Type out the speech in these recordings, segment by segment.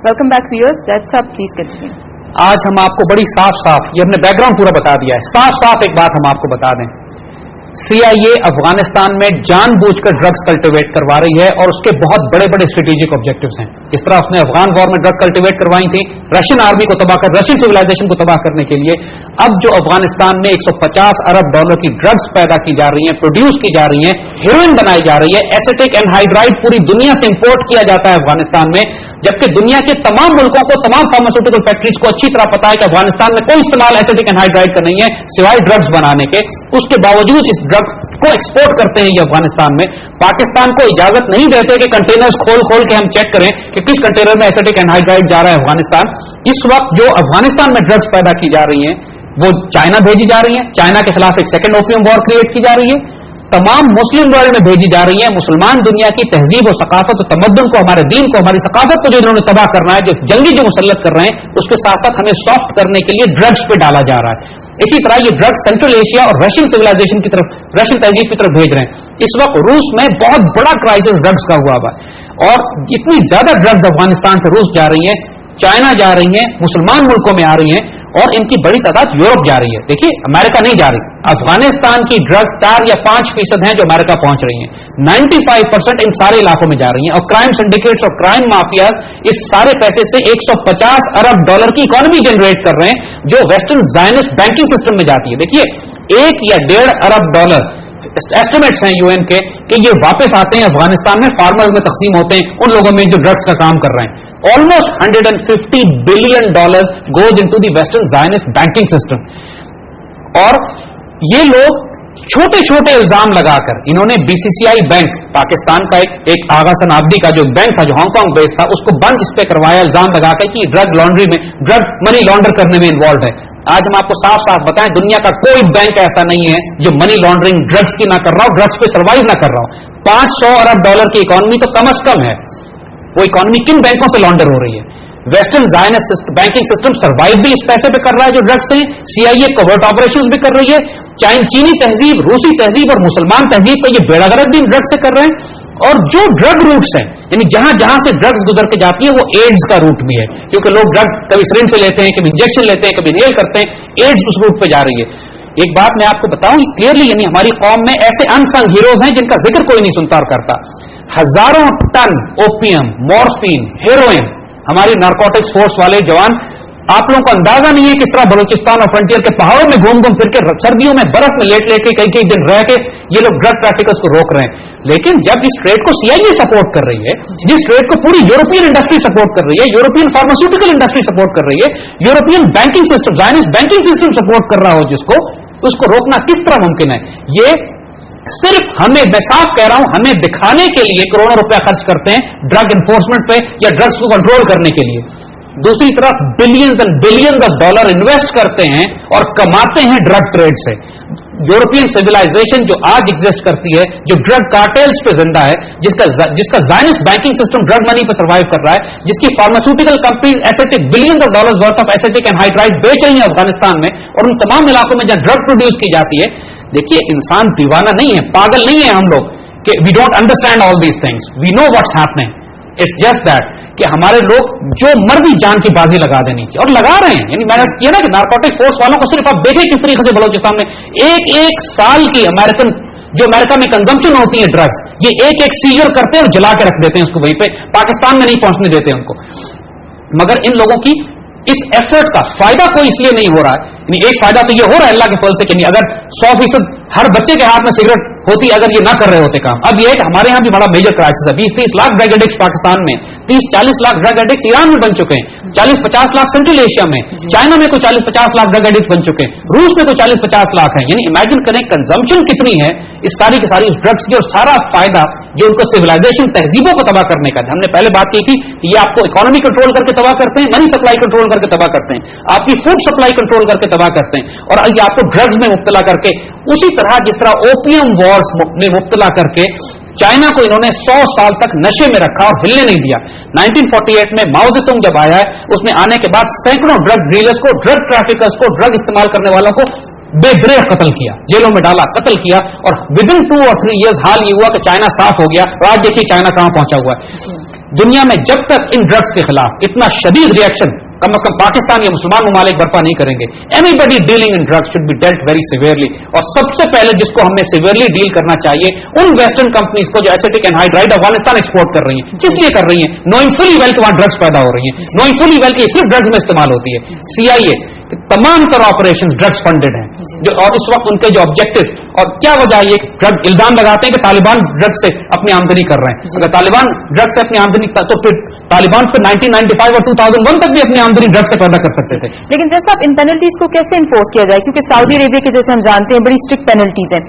Welcome back viewers. That's up. Please continue. آج ہم آپ کو بڑی صاف یہ ہم نے بیک گراؤنڈ پورا بتا دیا ہے. صاف ایک بات ہم آپ کو بتا دیں. CIA افغانستان میں جان بوجھ کر ڈرگز کلٹیویٹ کروا رہی ہے اور اس کے بہت بڑے بڑے اسٹریٹجک آبجیکٹوز ہیں. جس طرح اس نے افغان وار میں ڈرگ کلٹیویٹ کروائی تھی رشین آرمی کو تباہ کر رشین سویلائزیشن کو تباہ کرنے کے لیے. اب جو افغانستان میں $150 ارب کی ڈرگز پیدا کی جا رہی ہیں, پروڈیوس کی جا رہی ہیں, ہیروئن بنائی جا رہی ہے, ایسیٹک اینہائیڈرائڈ پوری دنیا سے امپورٹ کیا جاتا ہے افغانستان میں, جبکہ دنیا کے تمام ملکوں کو, تمام فارماسیوٹیکل فیکٹریز کو اچھی طرح پتا ہے کہ افغانستان میں کوئی استعمال ایسیٹک اینہائیڈرائڈ کا نہیں ہے سوائے ڈرگز بنانے کے. اس کے باوجود اس ڈرگ کو ایکسپورٹ کرتے ہیں یہ افغانستان میں. پاکستان کو اجازت نہیں دیتے کہ کنٹینرز کھول کے ہم چیک کریں کہ کس کنٹینر میں ایسیٹک اینہائیڈرائڈ جا رہا ہے افغانستان. اس وقت جو افغانستان میں ڈرگز پیدا کی جا رہی ہیں وہ چائنا بھیجی جا رہی ہیں. چائنا کے خلاف ایک سیکنڈ اوپیم وار کریٹ کی جا رہی ہے. تمام مسلم ورلڈ میں بھیجی جا رہی ہے. مسلمان دنیا کی تہذیب و ثقافت و تمدن کو, ہمارے دین کو, ہماری ثقافت کو جو انہوں نے تباہ کرنا ہے, جو جنگی جو مسلط کر رہے ہیں, اس کے ساتھ ساتھ ہمیں سافٹ کرنے کے لیے ڈرگز پہ ڈالا جا رہا ہے. اسی طرح یہ ڈرگز سینٹرل ایشیا اور رشین سویلائزیشن کی طرف, رشین تہذیب کی طرف بھیج رہے ہیں. اس وقت روس میں بہت بڑا کرائسس ڈرگز کا ہوا ہے اور اتنی زیادہ ڈرگز افغانستان سے روس جا رہی ہیں, چائنا جا رہی ہیں, مسلمان ملکوں میں آ رہی ہیں اور ان کی بڑی تعداد یورپ جا رہی ہے. دیکھیے امریکہ نہیں جا رہی. افغانستان کی ڈرگز 4 یا 5% ہیں جو امریکہ پہنچ رہی ہیں. 95% ان سارے علاقوں میں جا رہی ہیں اور کرائم سنڈیکیٹس اور کرائم مافیاز اس سارے پیسے سے $150 ارب کی اکانومی جنریٹ کر رہے ہیں جو ویسٹرن زائنسٹ بینکنگ سسٹم میں جاتی ہے. دیکھیے $1 یا $1.5 ارب ایسٹیمیٹس ہیں UN کے کہ یہ واپس آتے ہیں افغانستان میں, فارمرز میں تقسیم ہوتے ہیں ان لوگوں میں جو ڈرگز کا کام کر رہے ہیں. Almost $150 billion goes into the Western Zionist banking system. اور یہ لوگ چھوٹے چھوٹے الزام لگا کر انہوں نے BCCI بینک پاکستان کا ایک آغا سنابدی کا جو بینک تھا جو ہانگ کانگ بیس تھا اس کو بند اس پہ کروایا الزام لگا کر کہ ڈرگ لانڈری میں, ڈرگ منی لانڈر کرنے میں انوالوڈ ہے. آج ہم آپ کو صاف بتائیں دنیا کا کوئی بینک ایسا نہیں ہے جو منی لانڈرنگ ڈرگز کی نہ کر رہا ہو, ڈرگز پہ سروائیو نہ کر رہا ہو. $500 ارب کی اکانومی تو کم از کم ہے. وہ اکانومی کن بینکوں سے لانڈر ہو رہی ہے؟ ویسٹرن زائنسٹ بینکنگ سسٹم سروائیو بھی اس پیسے پہ کر رہا ہے جو ڈرگز سے. CIA کوورٹ آپریشن بھی کر رہی ہے. چینی تہذیب, روسی تہذیب اور مسلمان تہذیب کا یہ بیڑا غرق بھی ڈرگ سے کر رہے ہیں. اور جو ڈرگ روٹس ہیں یعنی جہاں سے ڈرگز گزر کے جاتی ہیں وہ ایڈز کا روٹ بھی ہے, کیونکہ لوگ ڈرگز کبھی سرنج سے لیتے ہیں, کبھی انجیکشن لیتے ہیں, کبھی نیل کرتے ہیں, ایڈز اس روٹ پہ جا رہی ہے. ایک بات میں آپ کو بتاؤں کلیئرلی, یعنی ہماری قوم میں ایسے انسنگ ہیروز ہیں جن کا ذکر کوئی نہیں سنتا اور کرتا. ہزاروں ٹن اوپیم, مورفین, ہیروئن ہماری نارکوٹکس فورس والے جوان, آپ لوگوں کو اندازہ نہیں ہے کس طرح بلوچستان اور فرنٹیئر کے پہاڑوں میں گھوم پھر کے, سردیوں میں برف میں لیٹ کے کئی دن رہ کے یہ لوگ ڈرگ ٹریفکرز کو روک رہے ہیں. لیکن جب اس ٹریڈ کو CIA سپورٹ کر رہی ہے, جس ٹریڈ کو پوری یورپین انڈسٹری سپورٹ کر رہی ہے, یورپین فارماسیوٹیکل انڈسٹری سپورٹ کر رہی ہے, European banking system, زائنسٹ banking system support کر رہا ہو, جس کو اس کو روکنا کس طرح ممکن ہے؟ یہ صرف ہمیں, میں صاف کہہ رہا ہوں, ہمیں دکھانے کے لیے کروڑوں روپیہ خرچ کرتے ہیں ڈرگ انفورسمنٹ پہ یا ڈرگز کو کنٹرول کرنے کے لیے. دوسری طرف billions and billions of dollar invest کرتے ہیں اور کماتے ہیں ڈرگ ٹریڈ سے. یورپین سویلائزیشن جو آج ایگزسٹ کرتی ہے, جو ڈرگ کارٹیلز پہ زندہ ہے, جس کا Zionist banking system drug money پہ سروائیو کر رہا ہے, جس کی pharmaceutical companies acetic billions of dollars worth of acetic anhydride بیچ رہی ہیں افغانستان میں اور ان تمام علاقوں میں جہاں ڈرگ پروڈیوس کی جاتی ہے. دیکھیے انسان دیوانہ نہیں ہے, پاگل نہیں ہے ہم لوگ کہ we don't understand all these things, we know what's happening. It's just that کہ ہمارے لوگ جو مرضی جان کی بازی لگا دینی چاہیے اور لگا رہے ہیں. یعنی میں نے کیا نا کہ نارکوٹک فورس والوں کو صرف آپ دیکھیں کس طریقے سے بلوچستان میں ایک سال کی امریکہ میں کنزمپشن ہوتی ہے ڈرگز, یہ ایک سیزر کرتے ہیں اور جلا کے رکھ دیتے ہیں اس کو, وہیں پہ پاکستان میں نہیں پہنچنے دیتے ان کو. مگر ان لوگوں کی اس ایفرٹ کا فائدہ کوئی اس لیے نہیں ہو رہا ہے. یعنی ایک فائدہ تو یہ ہو رہا ہے اللہ کے فضل سے کہ اگر 100% ہر بچے کے ہاتھ میں سگریٹ ہوتی اگر یہ نہ کر رہے ہوتے کام. اب یہ ہے کہ ہمارے یہاں بھی بڑا میجر کرائسس ہے. 20-30 لاکھ ڈرگ ایڈکٹس پاکستان میں, 30-40 لاکھ ڈرگ ایڈکٹس ایران میں بن چکے ہیں, 40-50 لاکھ سینٹرل ایشیا میں, چائنا میں کوئی 40-50 لاکھ ڈرگ ایڈکٹس بن چکے ہیں, روس میں کوئی 40-50 لاکھ ہیں. یعنی امیجن کریں کنزمپشن کتنی ہے اس ساری کی ساری ڈرگس کی, اور سارا فائدہ جو ان کو سویلائزیشن تہذیبوں کو تباہ کرنے کا. ہم نے پہلے بات کی تھی کہ یہ آپ کو اکانومی کنٹرول کر کے تباہ کرتے ہیں, منی سپلائی کنٹرول کر کے تباہ کرتے ہیں, آپ کی فوڈ سپلائی کنٹرول کر کے تباہ کرتے ہیں, اور یہ آپ کو ڈرگز میں مبتلا کر کے, اسی طرح جس طرح اوپیم وارز میں مبتلا کر کے چائنا کو انہوں نے 100 سال تک نشے میں رکھا اور ہلنے نہیں دیا. 1948 میں ماؤ زے تونگ جب آیا ہے, اس میں آنے کے بعد سینکڑوں ڈرگ ڈیلرز کو, ڈرگ ٹریفکرز کو, ڈرگ استعمال کرنے والوں کو بے بریک قتل کیا, جیلوں میں ڈالا, قتل کیا, اور ودن 2 or 3 years حال یہ ہوا کہ چائنا صاف ہو گیا. اور آج دیکھیے چائنا کہاں پہنچا ہوا ہے. دنیا میں جب تک ان ڈرگس کے خلاف اتنا شدید ریئیکشن کم از کم پاکستان یا مسلمان ممالک برپا نہیں کریں گے. Anybody dealing in drugs should be dealt very severely. اور سب سے پہلے جس کو ہمیں سیویئرلی ڈیل کرنا چاہیے ان ویسٹرن کمپنیز کو جو ایسیٹک اینہائیڈرائڈ افغانستان ایکسپورٹ کر رہی ہیں. کس لیے کر رہی ہیں؟ نوئنگ فلی ویل کہ وہاں ڈرگس پیدا ہو رہی ہیں, نوئنگ فلی ویل کہ صرف ڈرگس میں استعمال ہوتی ہے. CIA تمام طرح آپریشن ڈرگس فنڈڈ ہیں جو, اور اس وقت ان کے جو آبجیکٹو اور کیا وجہ یہ ڈرگ الزام لگاتے ہیں کہ طالبان ڈرگ سے اپنی آمدنی کر رہے ہیں. اگر طالبان ڈرگ سے اپنی آمدنی تو پھر طالبان پہ 1995 اور 2001 تک بھی اپنی آمدنی ڈرگ سے پیدا کر سکتے تھے. لیکن جیسا آپ ان پینلٹیز کو کیسے انفورس کیا جائے, کیونکہ سعودی عربیہ کے جیسے ہم جانتے ہیں بڑی اسٹرکٹ پینلٹیز ہیں,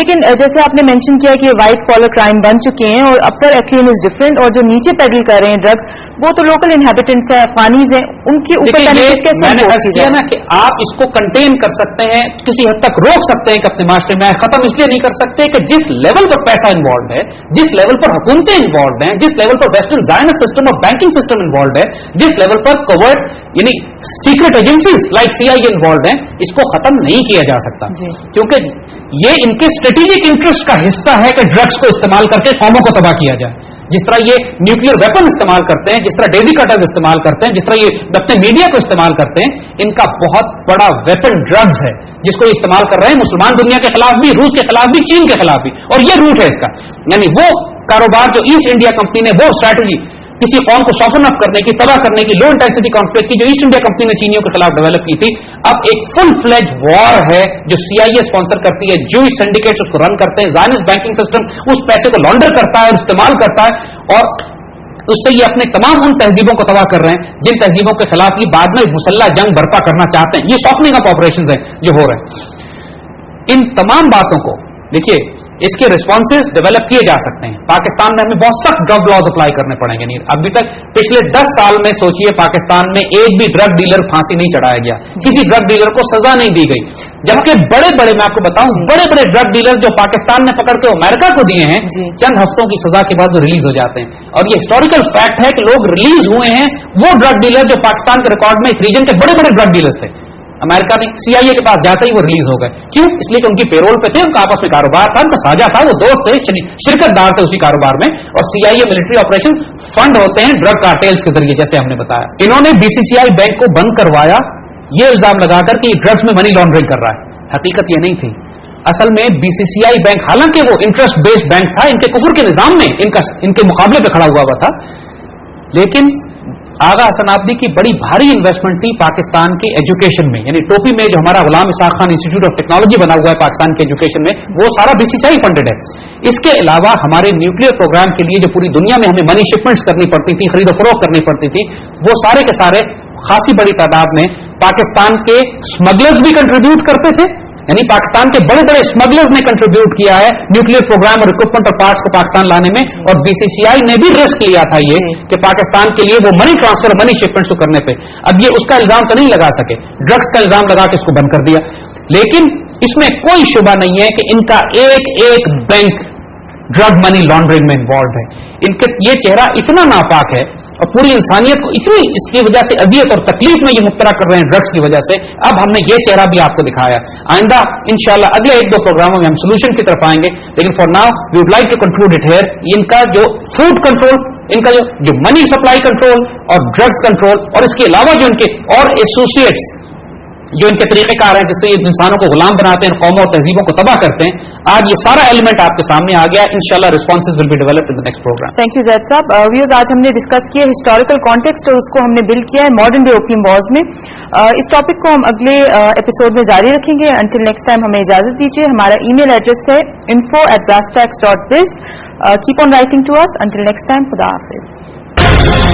لیکن جیسے آپ نے مینشن کیا کہ وائٹ کالر کرائم بن چکے ہیں اور اپر ایکلین از ڈفرنٹ, اور جو نیچے پیڈل کر رہے ہیں ڈرگس وہ تو لوکل انہیبیٹنٹس ہیں, افغانیز ہیں, ان کے اوپر پینلٹیز کیسے انفورس کی جائے؟ نا کہ آپ اس کو کنٹین کر سکتے ہیں, کسی حد تک روک سکتے ہیں کہ اپنے معاشرے میں ختم اس لیے نہیں کر سکتے کہ جس لیول پر پیسہ انوالوڈ ہے, جس لیول پر حکومتیں انوالوڈ ہیں, جس لیول پر ویسٹرن زائنسٹ سسٹم اور بینکنگ سسٹم انوالوڈ ہے, جس لیول پر کوورٹ یعنی secret agencies like CIA involved ہیں, اس کو ختم نہیں کیا جا سکتا کیونکہ یہ ان کے اسٹریٹجک انٹرسٹ کا حصہ ہے کہ ڈرگس کو استعمال کر کے قوموں کو تباہ کیا جائے. جس طرح یہ نیوکلیر ویپن استعمال کرتے ہیں, جس طرح ڈیزی کٹرز استعمال کرتے ہیں, جس طرح یہ اپنے میڈیا کو استعمال کرتے ہیں, ان کا بہت بڑا ویپن ڈرگز ہے جس کو استعمال کر رہے ہیں مسلمان دنیا کے خلاف بھی, روس کے خلاف بھی, چین کے خلاف بھی. اور یہ روٹ ہے اس کا, یعنی وہ کاروبار جو ایسٹ انڈیا کمپنی نے وہ اسٹریٹجی کسی قوم کو سافن اپ کرنے کی, تباہ کرنے کی, لو انٹینسٹی کانفلکٹ کی جو ایسٹ انڈیا کمپنی نے چینیوں کے خلاف ڈیولپ کی تھی, اب ایک فل فلیج وار ہے جو CIA اسپانسر کرتی ہے, جوئش سینڈیکیٹس اس کو رن کرتے ہیں, زائنسٹ بینکنگ سسٹم اس پیسے کو لانڈر کرتا ہے اور استعمال کرتا ہے, اور اس سے یہ اپنے تمام ان تہذیبوں کو تباہ کر رہے ہیں جن تہذیبوں کے خلاف یہ بعد میں مسلح جنگ برپا کرنا چاہتے ہیں. یہ سافننگ اپ آپریشنز ہیں جو ہو رہے ہیں. ان تمام باتوں کو دیکھیے, اس کے ریسپانسز ڈیولپ کیے جا سکتے ہیں. پاکستان میں ہمیں بہت سخت ڈرگ لاز اپلائی کرنے پڑیں گے. نہیں ابھی تک پچھلے 10 سال میں سوچئے پاکستان میں ایک بھی ڈرگ ڈیلر پھانسی نہیں چڑھایا گیا, کسی ڈرگ ڈیلر کو سزا نہیں دی گئی, جبکہ بڑے بڑے میں آپ کو بتاؤں بڑے بڑے ڈرگ ڈیلر جو پاکستان نے پکڑ کے امریکہ کو دیے ہیں, چند ہفتوں کی سزا کے بعد وہ ریلیز ہو جاتے ہیں. اور یہ ہسٹوریکل فیکٹ ہے کہ لوگ ریلیز ہوئے ہیں وہ ڈرگ ڈیلر جو پاکستان کے ریکارڈ میں اس ریجن کے بڑے بڑے ڈرگ ڈیلرز تھے. امریکہ نے CIA کے پاس جاتے ہی وہ ریلیز ہو گئے. کیوں؟ اس لیے کہ ان کی پیرول پہ تھے, ان کا آپس میں کاروبار تھا, ان کا ساجھا تھا, وہ دوست تھے, شرکت دار تھے اسی کاروبار میں. اور CIA ملٹری آپریشن فنڈ ہوتے ہیں ڈرگ کارٹیلز کے ذریعے, جیسے ہم نے بتایا. انہوں نے BCCI بینک کو بند کروایا یہ الزام لگا کر کہ یہ ڈرگس میں منی لانڈرنگ کر رہا ہے. حقیقت یہ نہیں تھی. اصل میں BCCI بینک حالانکہ وہ انٹرسٹ بیسڈ بینک تھا, ان کے کفر کے نظام میں ان کے مقابلے پہ کھڑا ہوا تھا, لیکن آغا حسن آبادی کی بڑی بھاری انویسٹمنٹ تھی پاکستان کی ایجوکیشن میں. یعنی ٹوپی میں جو ہمارا Ghulam Ishaq Khan institute of technology بنا ہوا ہے پاکستان کی ایجوکیشن میں, وہ سارا BCCI فنڈڈ ہے. اس کے علاوہ ہمارے نیوکلیر پروگرام کے لیے جو پوری دنیا میں ہمیں منی شپمنٹس کرنی پڑتی تھی, خرید و فروخت کرنی پڑتی تھی, وہ سارے کے سارے خاصی بڑی تعداد میں پاکستان کے اسمگلرز بھی کنٹریبیوٹ کرتے تھے. یعنی پاکستان کے بڑے بڑے اسمگلرز نے کنٹریبیوٹ کیا ہے نیوکلیر پروگرام اور اکوپمنٹ اور پارٹس کو پاکستان لانے میں, اور BCCI نے بھی رسک لیا تھا یہ کہ پاکستان کے لیے وہ منی ٹرانسفر, منی شپمنٹس کو کرنے پہ. اب یہ اس کا الزام تو نہیں لگا سکے, ڈرگس کا الزام لگا کے اس کو بند کر دیا. لیکن اس میں کوئی شبہ نہیں ہے کہ ان کا ایک ایک بینک ڈرگ منی لانڈرنگ میں انوالوڈ ہے. ان کے یہ چہرہ اتنا ناپاک ہے اور پوری انسانیت کو اتنی اس کی وجہ سے اذیت اور تکلیف میں یہ مبتلا کر رہے ہیں ڈرگس کی وجہ سے. اب ہم نے یہ چہرہ بھی آپ کو دکھایا. آئندہ انشاءاللہ اگلے 1-2 پروگراموں میں ہم سولوشن کی طرف آئیں گے, لیکن for now we would like to conclude it here. ان کا جو فوڈ کنٹرول, ان کا جو منی سپلائی کنٹرول اور ڈرگس کنٹرول, اور اس کے علاوہ جو ان کے اور ایسوسیٹس جو ان کے طریقہ کار ہیں جس سے یہ انسانوں کو غلام بناتے ہیں, قوموں اور تہذیبوں کو تباہ کرتے ہیں, آج یہ سارا ایلیمنٹ آپ کے سامنے آ گیا. انشاءاللہ responses will be developed in the next programme. Thank you Zaid sahab. Viewers, آج ہم نے ڈسکس کیا ہسٹوریکل کانٹیکسٹ اور اس کو ہم نے بلڈ کیا ہے ماڈرن ڈے اوپیم وارز میں. اس ٹاپک کو ہم اگلے ایپیسوڈ میں جاری رکھیں گے. انٹل نیکسٹ ٹائم ہمیں اجازت دیجیے. ہمارا ای میل ایڈریس ہے info@brasstax.biz. Keep on writing to us. Until next time, Khuda Hafiz.